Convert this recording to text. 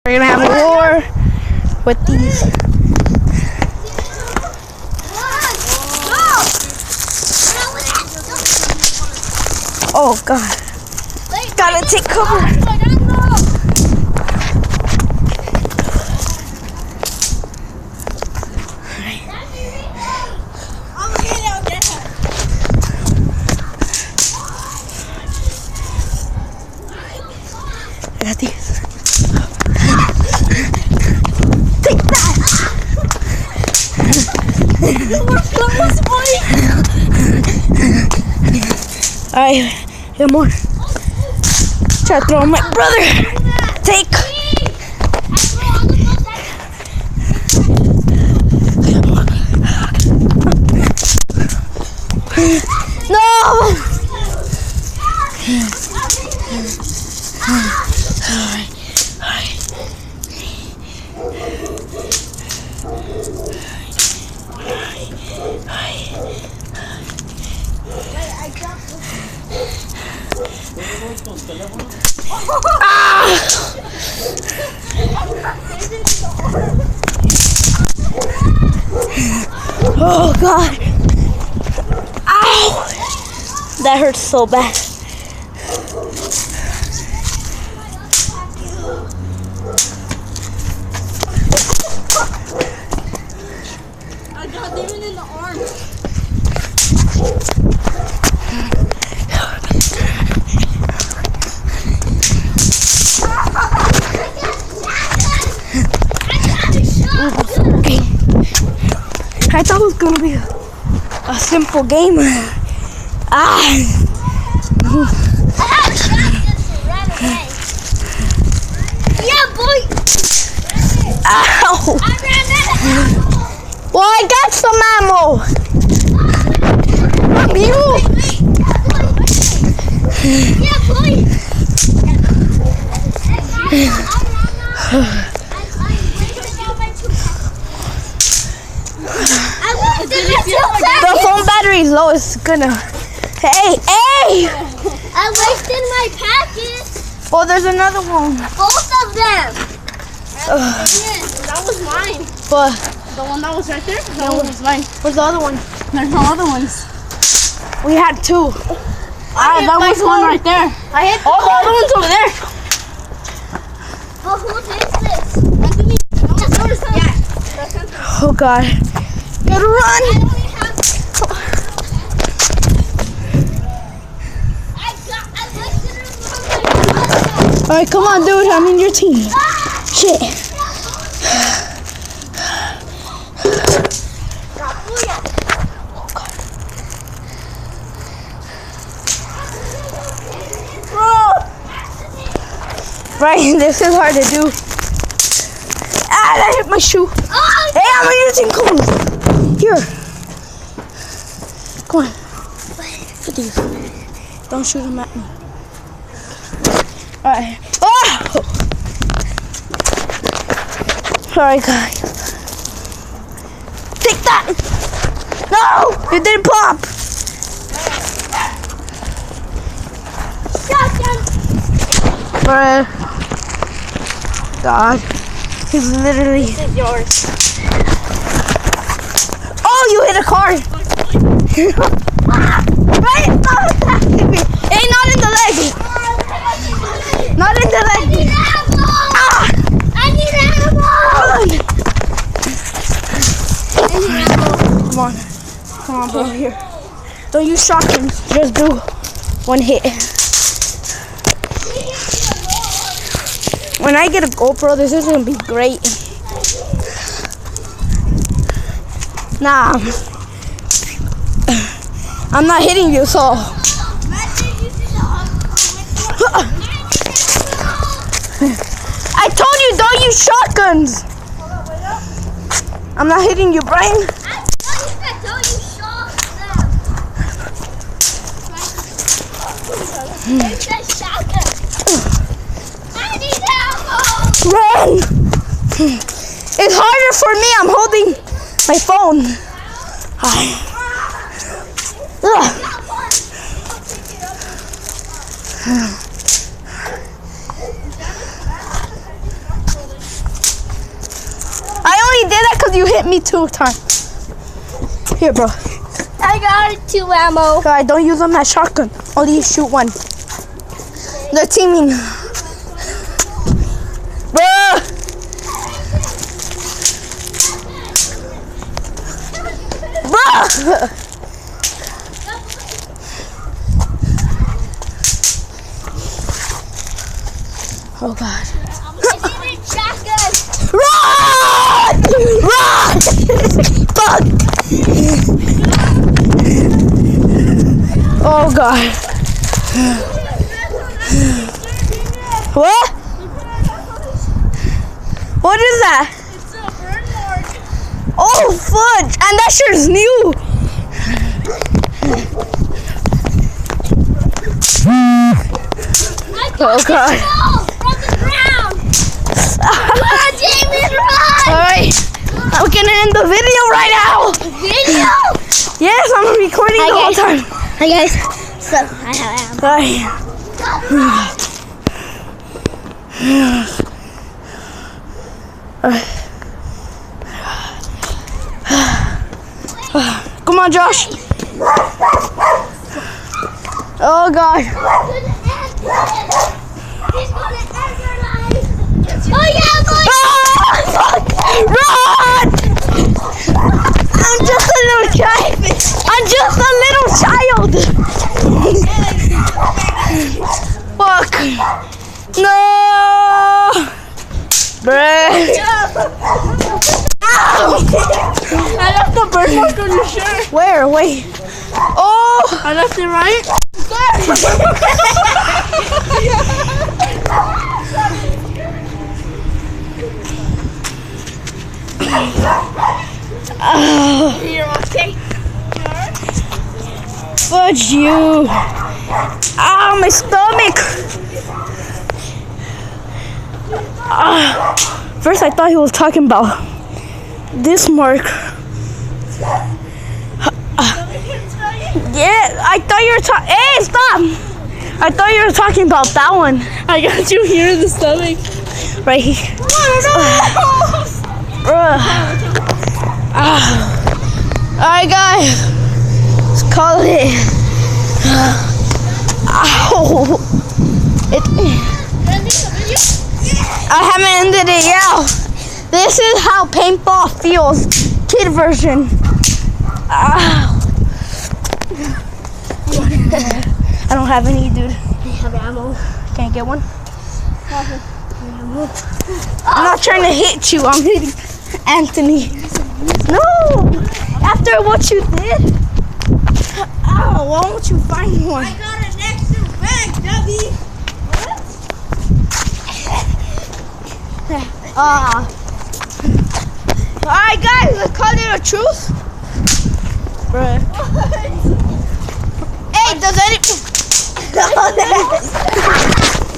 We're gonna have a war with these. Oh God! Gotta take cover. I got these. Take that! Alright, get more. Try to throw my brother. Take. No! Oh God! Ow! That hurts so bad. I got even in the arm. I thought it was gonna be a simple game. Ah! I have shotguns to run away. Yeah, boy! Ow! I ran out. Well, I got some ammo. You? Yeah, boy! The phone battery is low. It's gonna. Hey, hey! I wasted my packet. Oh, there's another one. Both of them. That was mine. But The one that was right there? That one was mine. where's the other one? There's no other ones. We had two. That was one right there. I hit All the other ones over there. But whose is this? Anthony. Yeah. Oh God! Gotta run! All right, come on, dude. I'm in your team. Shit. Oh God. Right, this is hard to do. Ah, that hit my shoe. Hey, I'm in your team. Come on. Here. Come on. Get these. Don't shoot them at me. Alright. Oh! Alright, guys. Take that! No! It didn't pop! Bruh. God. He's literally. This is yours. Oh, you hit a car! Right? Stop attacking me! Hey, not in the leg! Not in the leg! I need ammo! Ah! I need ammo! Come on. Come on, bro. Here. Don't use shotguns. Just do one hit. When I get a GoPro, this is gonna be great. Nah. I'm not hitting you, so. I told you don't use shotguns. I'm not hitting you, Brian. Run! It's harder for me. I'm holding my phone. only did that because you hit me 2 times. Here, bro. I got 2 ammo. Alright, don't use them as shotgun. Only shoot one. They're teaming. Bro! Bro! Oh God. Shotgun. Run! Run! Fuck! Oh God. What? What is that? It's a burn mark. Oh, fudge! And that shirt's new. Oh God. From the ground. Run, Jamie, run! Alright. I'm gonna end the video right now. Video? Yes, I'm recording the whole time. Hi guys. So I have ammo. Alright. Come on, Josh. Oh God. Oh yeah, boy! Run! I'm just a little child. I'm just a little child. Fuck. No. Bruh. Ow! I left the burn mark on your shirt. Where? Wait. Oh! I left it right. You're okay. Fudge you. Ow, my stomach. First I thought he was talking about this mark. Yeah, I thought you were talking. Hey, stop! I thought you were talking about that one. I got you here in the stomach. Right here. Alright, guys. Let's call it. Ow. I haven't ended it yet. This is how paintball feels. Kid version. Ow. I don't have any, dude. I have ammo. Can't get one. I'm not trying to hit you. I'm hitting Anthony. No. After what you did. Ow. Why won't you find one? I got an extra bag, Debbie. Alright, guys. Let's call it a truce. Bruh. Hey, does any...